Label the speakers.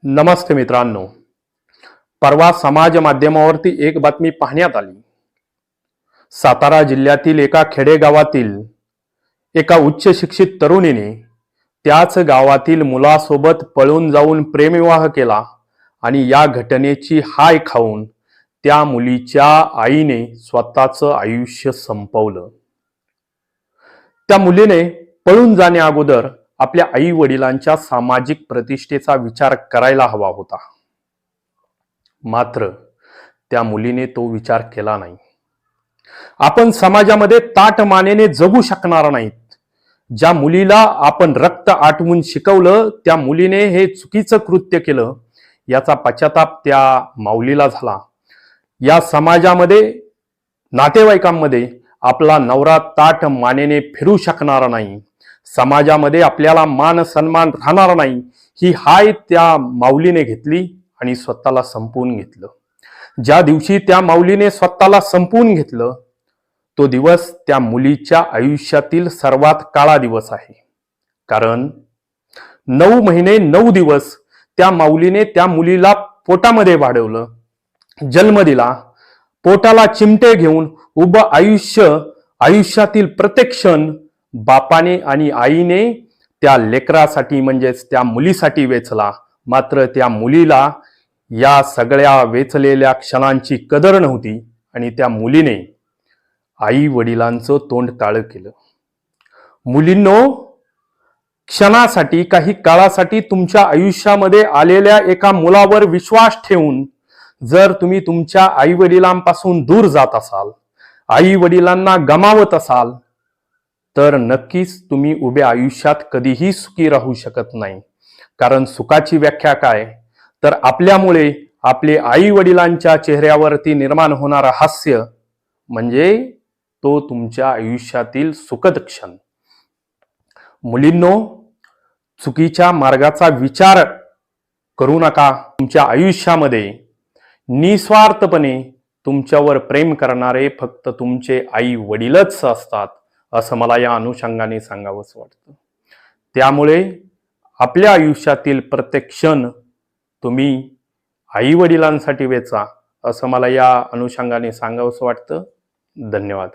Speaker 1: नमस्ते मित्रांनो. परवा समाज माध्यमावरती एक बातमी पाहण्यात आली. सातारा जिल्ह्यातील एका खेडेगावातील एका उच्च शिक्षित तरुणीने त्याच गावातील मुलासोबत पळून जाऊन प्रेमविवाह केला आणि या घटनेची हाय खाऊन त्या मुलीच्या आईने स्वतःचं आयुष्य संपवलं. त्या मुलीने पळून जाण्या अगोदर आपल्या आई वडिलांच्या सामाजिक प्रतिष्ठेचा विचार करायला हवा होता. मात्र त्या मुलीने तो विचार केला नाही. आपण समाजामध्ये ताटमानेने जगू शकणार नाहीत. ज्या मुलीला आपण रक्त आटवून शिकवलं त्या मुलीने हे चुकीचं कृत्य केलं याचा पश्चाताप त्या माऊलीला झाला. या समाजामध्ये नातेवाईकांमध्ये आपला नवरा ताट मानेने फिरू शकणार नाही, समाजामध्ये आपल्याला मान सन्मान राहणार नाही, ही हाय त्या माऊलीने घेतली आणि स्वतःला संपवून घेतलं. ज्या दिवशी त्या माऊलीने स्वतःला संपवून घेतलं तो दिवस त्या मुलीच्या आयुष्यातील सर्वात काळा दिवस आहे. कारण 9 महिने 9 दिवस त्या माऊलीने त्या मुलीला पोटामध्ये वाढवलं, जन्म दिला, पोटाला चिमटे घेऊन उभं आयुष्यातील प्रत्येक क्षण बापाने आणि आईने त्या लेकरासाठी म्हणजेच त्या मुलीसाठी वेचला. मात्र त्या मुलीला या सगळ्या वेचलेल्या क्षणांची कदर नव्हती आणि त्या मुलीने आई वडिलांचं तोंड काळं केलं. मुलींनो, क्षणासाठी काही काळासाठी तुमच्या आयुष्यामध्ये आलेल्या एका मुलावर विश्वास ठेवून जर तुम्ही तुमच्या आई वडिलांपासून दूर जात असाल, आई वडिलांना गमावत असाल, तर नक्कीच तुम्ही उभ्या आयुष्यात कधीही सुखी राहू शकत नाही. कारण सुखाची व्याख्या काय, तर आपल्यामुळे आपले आई वडिलांच्या चेहऱ्यावरती निर्माण होणारा हास्य म्हणजे तो तुमच्या आयुष्यातील सुखद क्षण. मुलींनो, चुकीच्या मार्गाचा विचार करू नका. तुमच्या आयुष्यामध्ये निस्वार्थपणे तुमच्यावर प्रेम करणारे फक्त तुमचे आई वडीलच असतात, असं मला या अनुषंगाने सांगावंसं वाटतं. त्यामुळे आपल्या आयुष्यातील प्रत्येक क्षण तुम्ही आई वडिलांसाठी वेचा, असं मला या अनुषंगाने सांगावंसं वाटतं. धन्यवाद.